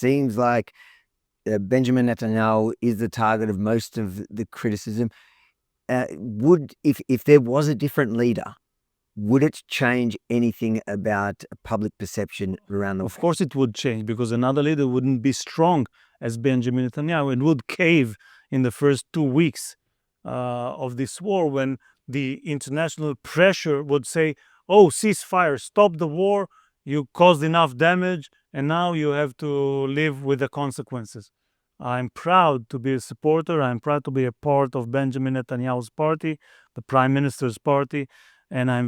seems like Benjamin Netanyahu is the target of most of the criticism. If there was a different leader, would it change anything about public perception around the world? Of course it would change, because another leader wouldn't be strong as Benjamin Netanyahu and would cave in the first 2 weeks of this war, when the international pressure would say, oh, ceasefire, stop the war, you caused enough damage, and now you have to live with the consequences. I'm proud to be a supporter. I'm proud to be a part of Benjamin Netanyahu's party, the Prime Minister's party, and I'm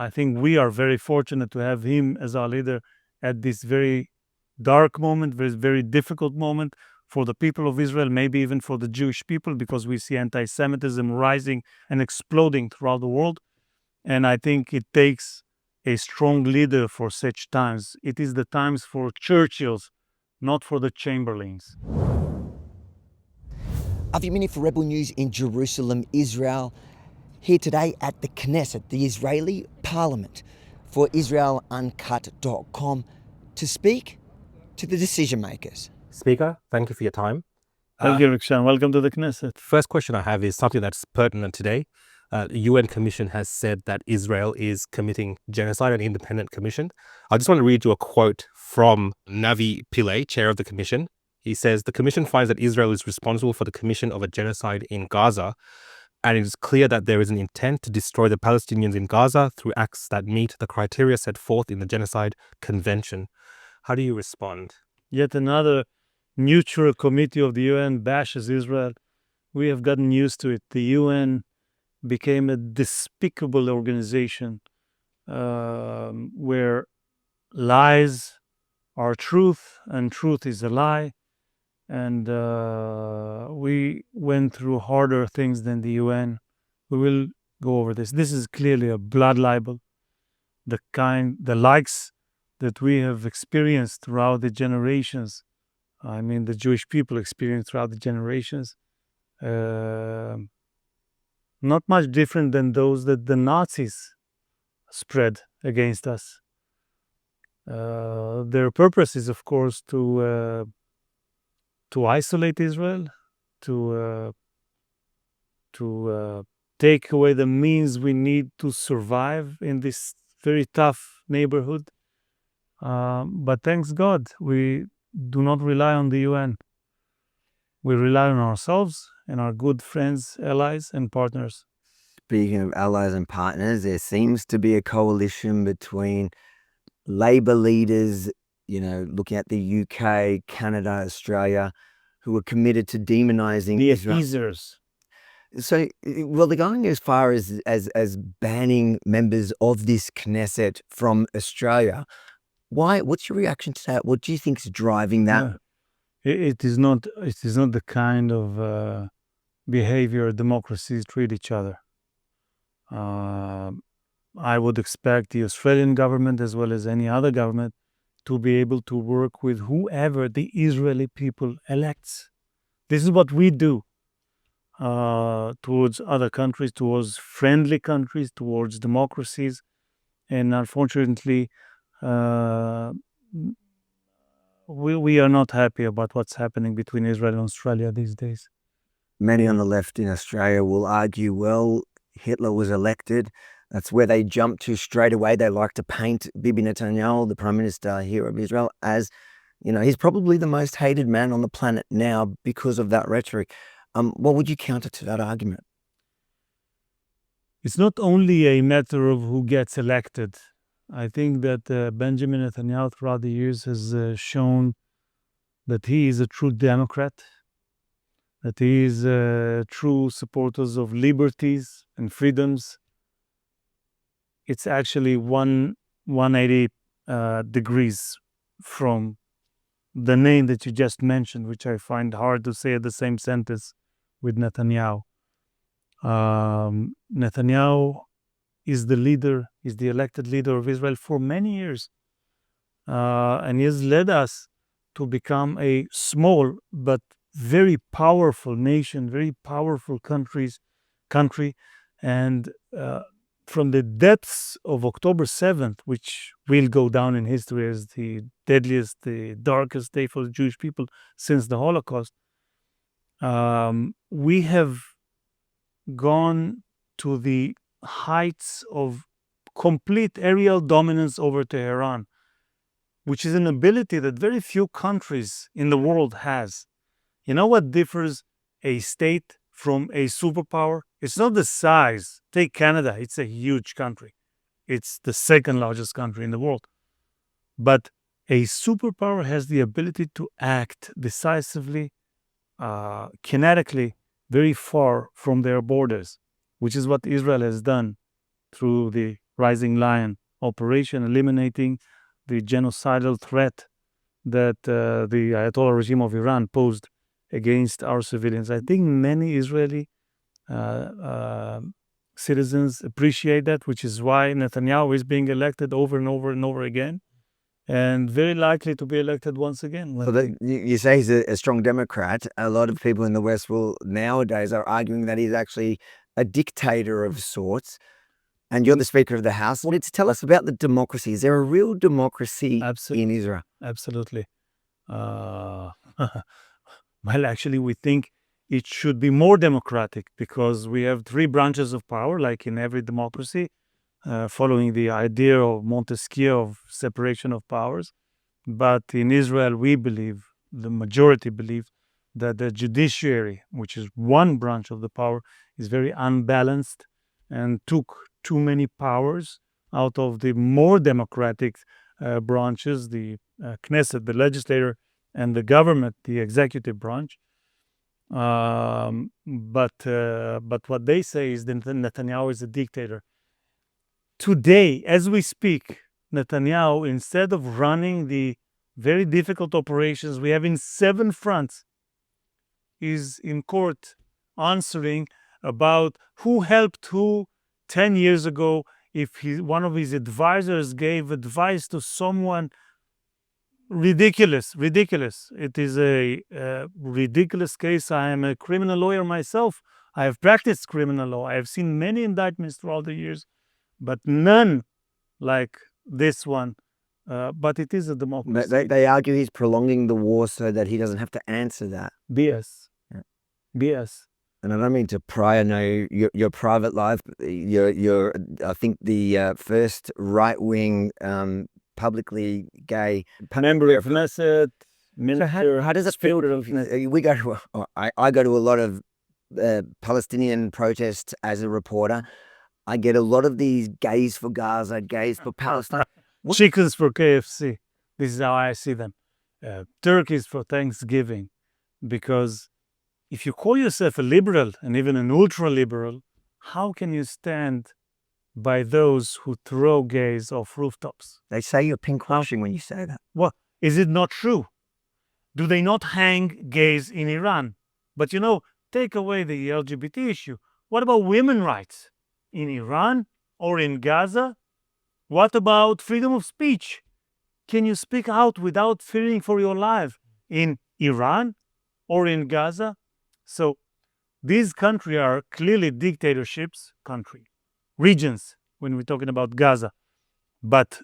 I think we are very fortunate to have him as our leader at this very dark moment, very difficult moment for the people of Israel, maybe even for the Jewish people, because we see anti-Semitism rising and exploding throughout the world. And I think it takes a strong leader for such times. It is the times for Churchills, not for the Chamberlains. Avi Mini for Rebel News in Jerusalem, Israel. Here today at the Knesset, the Israeli Parliament, for IsraelUncut.com to speak to the decision makers. Speaker, thank you for your time. Thank you, Rikshan. Welcome to the Knesset. First question I have is something that's pertinent today. The UN Commission has said that Israel is committing genocide, an independent commission. I just want to read you a quote from Navi Pillay, chair of the commission. He says, the commission finds that Israel is responsible for the commission of a genocide in Gaza, and it is clear that there is an intent to destroy the Palestinians in Gaza through acts that meet the criteria set forth in the Genocide Convention. How do you respond? Yet another neutral committee of the UN bashes Israel. We have gotten used to it. The UN became a despicable organization where lies are truth and truth is a lie. And we went through harder things than the UN. We will go over this. This is clearly a blood libel, the likes that we have experienced throughout the generations. I mean, the Jewish people experienced throughout the generations. Not much different than those that the Nazis spread against us. Their purpose is, of course, to isolate Israel, to take away the means we need to survive in this very tough neighborhood. But thanks God, we do not rely on the UN. We rely on ourselves and our good friends, allies, and partners. Speaking of allies and partners, there seems to be a coalition between Labour leaders, looking at the UK, Canada, Australia, who are committed to demonizing The Israel. appeasers. So, well, they're going as far as banning members of this Knesset from Australia. Why? What's your reaction to that? What do you think is driving that? It is not the kind of behavior democracies treat each other. I would expect the Australian government, as well as any other government, to be able to work with whoever the Israeli people elects. This is what we do towards other countries, towards friendly countries, towards democracies. And unfortunately, we are not happy about what's happening between Israel and Australia these days. Many on the left in Australia will argue, well, Hitler was elected. That's where they jump to straight away. They like to paint Bibi Netanyahu, the Prime Minister here of Israel, as, he's probably the most hated man on the planet now because of that rhetoric. What would you counter to that argument? It's not only a matter of who gets elected. I think that Benjamin Netanyahu throughout the years has shown that he is a true Democrat, that he is true supporters of liberties and freedoms. It's actually 180 degrees from the name that you just mentioned, which I find hard to say at the same sentence with Netanyahu. Netanyahu is the elected leader of Israel for many years. And he has led us to become a small but very powerful nation, very powerful country. And from the depths of October 7th, which will go down in history as the deadliest, the darkest day for the Jewish people since the Holocaust, we have gone to the heights of complete aerial dominance over Tehran, which is an ability that very few countries in the world has. You know what differs a state from a superpower? It's not the size. Take Canada. It's a huge country. It's the second largest country in the world. But a superpower has the ability to act decisively, kinetically, very far from their borders, which is what Israel has done through the Rising Lion operation, eliminating the genocidal threat that the Ayatollah regime of Iran posed against our civilians. I think many Israeli citizens appreciate that, which is why Netanyahu is being elected over and over and over again, and very likely to be elected once again. Well, you say he's a strong Democrat. A lot of people in the West will nowadays are arguing that he's actually a dictator of sorts. And you're the Speaker of the House. Well, tell us about the democracy. Is there a real democracy in Israel? Absolutely. Well, actually, we think it should be more democratic because we have three branches of power, like in every democracy, following the idea of Montesquieu of separation of powers. But in Israel, we believe, the majority believe, that the judiciary, which is one branch of the power, is very unbalanced and took too many powers out of the more democratic branches, the Knesset, the legislator, and the government, the executive branch. But what they say is that Netanyahu is a dictator. Today, as we speak, Netanyahu, instead of running the very difficult operations we have in 7 fronts, is in court answering about who helped who 10 years ago, if one of his advisors gave advice to someone. Ridiculous. It is a ridiculous case. I am a criminal lawyer myself. I have practiced criminal law. I have seen many indictments throughout the years, but none like this one. But it is a democracy. They argue he's prolonging the war so that he doesn't have to answer that. BS. Yeah. BS. And I don't mean to pry. I know your private life. You're I think the first right-wing publicly gay member of Knesset, minister. So how does it feel? We go to. I go to a lot of Palestinian protests as a reporter. I get a lot of these gays for Gaza, gays for Palestine. Chickens for KFC. This is how I see them. Turkeys for Thanksgiving. Because if you call yourself a liberal and even an ultra-liberal, how can you stand by those who throw gays off rooftops? They say you're pinkwashing when you say that. Well, is it not true? Do they not hang gays in Iran? But take away the LGBT issue. What about women's rights in Iran or in Gaza? What about freedom of speech? Can you speak out without fearing for your life in Iran or in Gaza? So these countries are clearly dictatorships, regions, when we're talking about Gaza. But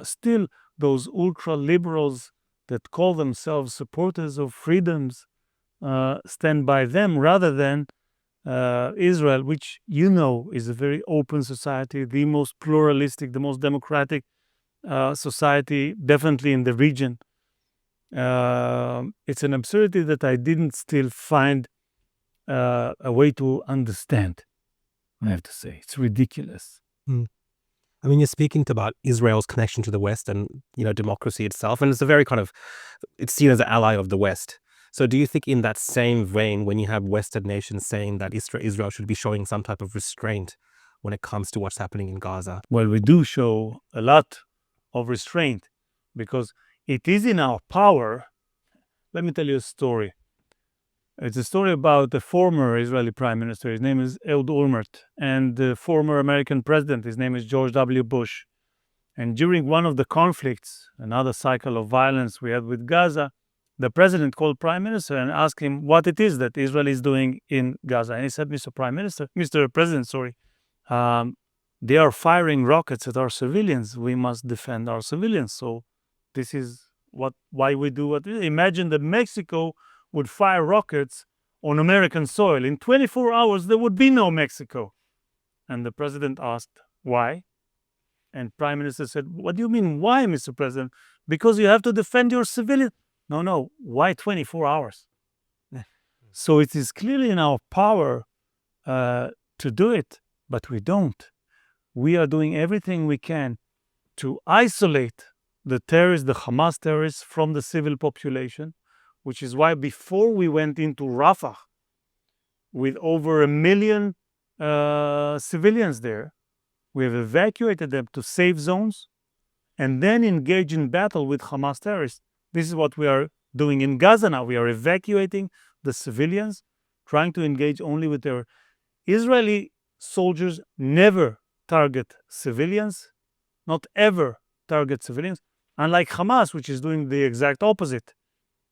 still, those ultra-liberals that call themselves supporters of freedoms stand by them rather than Israel, which is a very open society, the most pluralistic, the most democratic society, definitely in the region. It's an absurdity that I didn't still find a way to understand. I have to say, it's ridiculous. I mean, you're speaking about Israel's connection to the West and, democracy itself, and it's a very it's seen as an ally of the West. So do you think in that same vein, when you have Western nations saying that Israel should be showing some type of restraint when it comes to what's happening in Gaza? Well, we do show a lot of restraint because it is in our power. Let me tell you a story. It's a story about the former Israeli prime minister. His name is Ehud Olmert, and the former American president. His name is George W. Bush. And during one of the conflicts, another cycle of violence we had with Gaza, the president called prime minister and asked him what it is that Israel is doing in Gaza. And he said, Mr. President, they are firing rockets at our civilians. We must defend our civilians. So this is why we do what. Imagine that Mexico would fire rockets on American soil. In 24 hours, there would be no Mexico. And the president asked, why? And Prime Minister said, what do you mean, why, Mr. President? Because you have to defend your civilians. No, why 24 hours? So it is clearly in our power to do it, but we don't. We are doing everything we can to isolate the terrorists, the Hamas terrorists, from the civil population, which is why before we went into Rafah, with over 1 million civilians there, we have evacuated them to safe zones and then engage in battle with Hamas terrorists. This is what we are doing in Gaza now. We are evacuating the civilians, trying to engage only with their Israeli soldiers. Never target civilians, not ever target civilians, unlike Hamas, which is doing the exact opposite.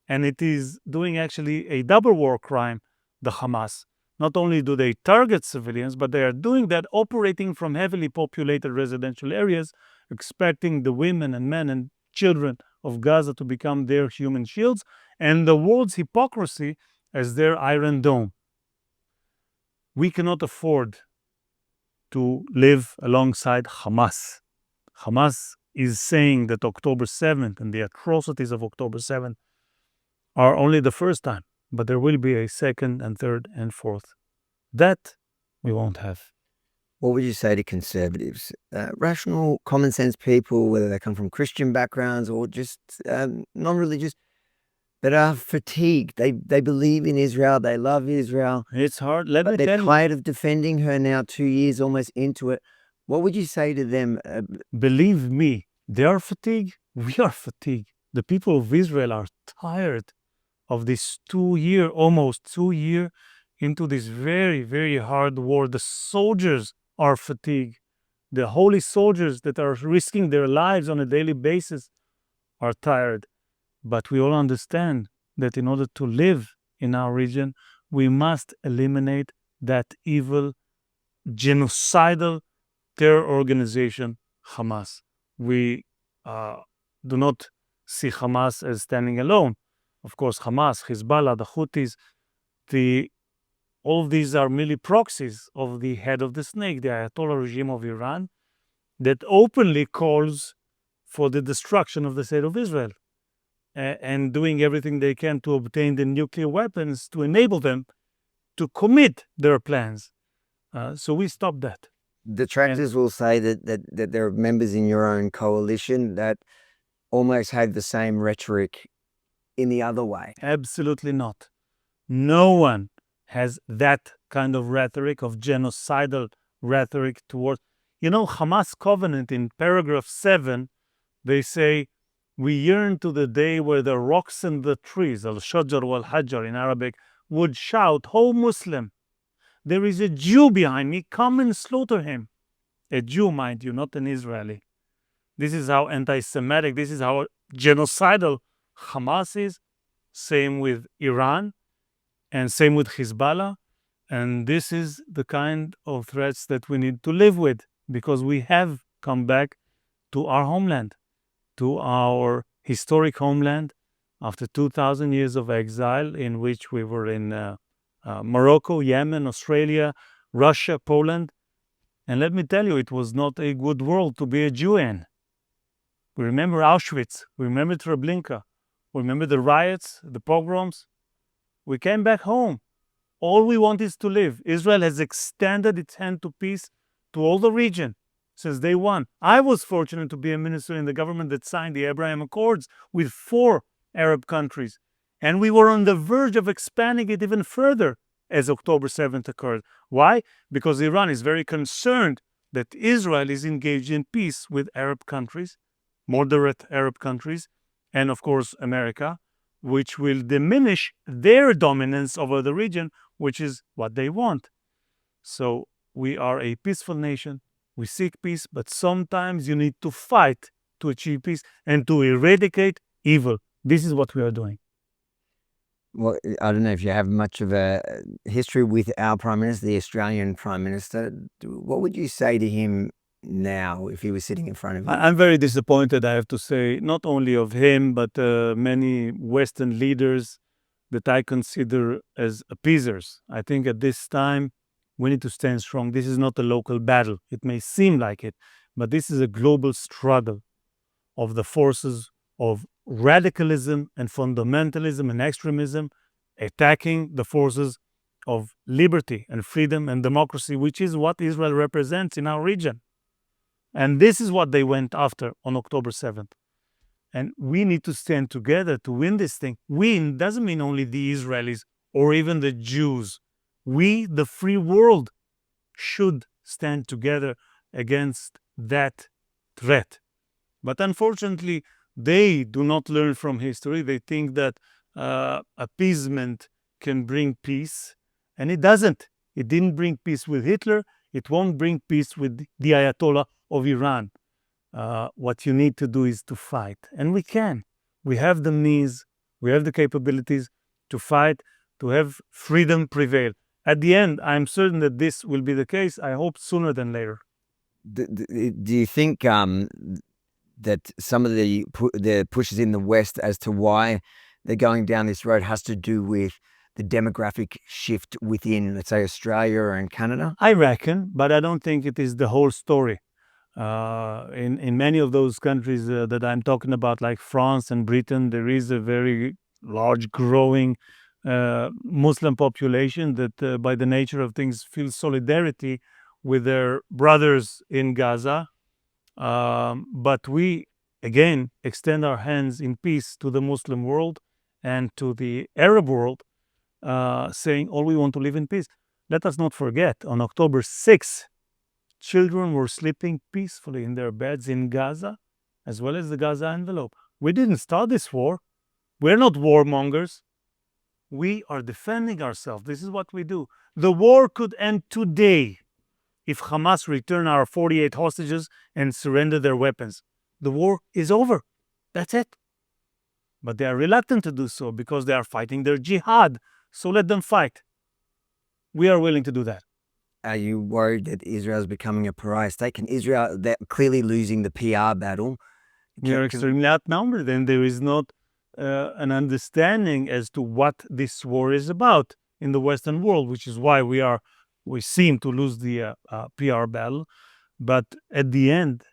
And it is doing actually a double war crime, the Hamas. Not only do they target civilians, but they are doing that operating from heavily populated residential areas, expecting the women and men and children of Gaza to become their human shields, and the world's hypocrisy as their Iron Dome. We cannot afford to live alongside Hamas. Hamas is saying that October 7th and the atrocities of October 7th are only the first time, but there will be a second and third and fourth. That we won't have. What would you say to conservatives, rational, common sense people, whether they come from Christian backgrounds or just non-religious, that are fatigued? They believe in Israel, they love Israel. It's hard. Let me But they're tell you, tired of defending her now, 2 years almost into it. What would you say to them? believe me, they are fatigued. We are fatigued. The people of Israel are tired of this almost 2 year into this very, very hard war. The soldiers are fatigued. The holy soldiers that are risking their lives on a daily basis are tired. But we all understand that in order to live in our region, we must eliminate that evil, genocidal terror organization, Hamas. We do not see Hamas as standing alone. Of course, Hamas, Hezbollah, the Houthis, all of these are merely proxies of the head of the snake, the Ayatollah regime of Iran, that openly calls for the destruction of the state of Israel and doing everything they can to obtain the nuclear weapons to enable them to commit their plans. So we stop that. Detractors will say that there are members in your own coalition that almost have the same rhetoric in the other way. Absolutely not. No one has that kind of rhetoric, of genocidal rhetoric towards. Hamas covenant in paragraph 7, they say, we yearn to the day where the rocks and the trees, al-shajar wal-hajar in Arabic, would shout, "Ho Muslim, there is a Jew behind me, come and slaughter him." A Jew, mind you, not an Israeli. This is how anti-Semitic, this is how genocidal Hamas is. Same with Iran and same with Hezbollah. And this is the kind of threats that we need to live with, because we have come back to our homeland, to our historic homeland after 2,000 years of exile, in which we were in Morocco, Yemen, Australia, Russia, Poland. And let me tell you, it was not a good world to be a Jew in. We remember Auschwitz, we remember Treblinka, we remember the riots, the pogroms. We came back home. All we want is to live. Israel has extended its hand to peace to all the region since day one. I was fortunate to be a minister in the government that signed the Abraham Accords with 4 Arab countries. And we were on the verge of expanding it even further as October 7th occurred. Why? Because Iran is very concerned that Israel is engaged in peace with Arab countries, moderate Arab countries, and of course America, which will diminish their dominance over the region, which is what they want. So we are a peaceful nation. We seek peace, but sometimes you need to fight to achieve peace and to eradicate evil. This is what we are doing. Well, I don't know if you have much of a history with our Prime Minister, the Australian Prime Minister. What would you say to him now if he was sitting in front of you? I'm very disappointed, I have to say, not only of him, but many Western leaders that I consider as appeasers. I think at this time, we need to stand strong. This is not a local battle. It may seem like it, but this is a global struggle of the forces of radicalism and fundamentalism and extremism attacking the forces of liberty and freedom and democracy, which is what Israel represents in our region. And this is what they went after on October 7th. And we need to stand together to win this thing. Win doesn't mean only the Israelis or even the Jews. We, the free world, should stand together against that threat. But unfortunately, they do not learn from history. They think that appeasement can bring peace, and it doesn't. It didn't bring peace with Hitler. It won't bring peace with the Ayatollah of Iran. What you need to do is to fight. And we can. We have the means, we have the capabilities to fight, to have freedom prevail. At the end, I'm certain that this will be the case. I hope sooner than later. Do you think that some of the pushes in the West as to why they're going down this road has to do with the demographic shift within, let's say, Australia and Canada? I reckon, but I don't think it is the whole story. In many of those countries that I'm talking about, like France and Britain, there is a very large growing Muslim population that by the nature of things feels solidarity with their brothers in Gaza. But we, again, extend our hands in peace to the Muslim world and to the Arab world, saying all we want to live in peace. Let us not forget, on October 6th, children were sleeping peacefully in their beds in Gaza, as well as the Gaza envelope. We didn't start this war. We're not warmongers. We are defending ourselves. This is what we do. The war could end today if Hamas return our 48 hostages and surrender their weapons. The war is over. That's it. But they are reluctant to do so because they are fighting their jihad. So let them fight. We are willing to do that. Are you worried that Israel is becoming a pariah state? Can Israel, they're clearly losing the PR battle. We are extremely outnumbered, and there is not an understanding as to what this war is about in the Western world, which is why we seem to lose the PR battle. But at the end,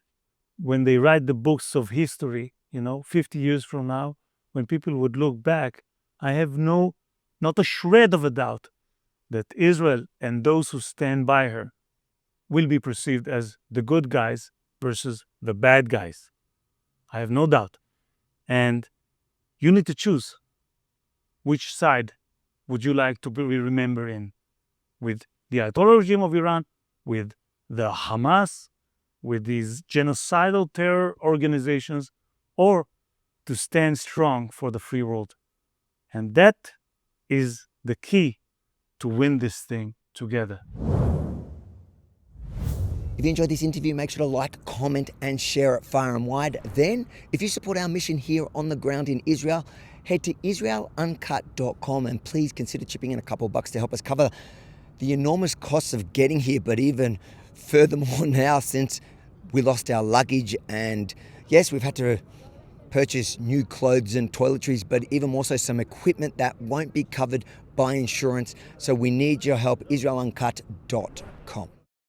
when they write the books of history, 50 years from now, when people would look back, I have not a shred of a doubt that Israel and those who stand by her will be perceived as the good guys versus the bad guys. I have no doubt. And you need to choose which side would you like to be remembered in, with the Ayatollah regime of Iran, with the Hamas, with these genocidal terror organizations, or to stand strong for the free world. And that is the key to win this thing together. If you enjoyed this interview, make sure to like, comment, and share it far and wide. Then, if you support our mission here on the ground in Israel, head to israeluncut.com and please consider chipping in a couple of bucks to help us cover the enormous costs of getting here, but even furthermore now since we lost our luggage. And yes, we've had to purchase new clothes and toiletries, but even more so some equipment that won't be covered by insurance. So we need your help, israeluncut.com.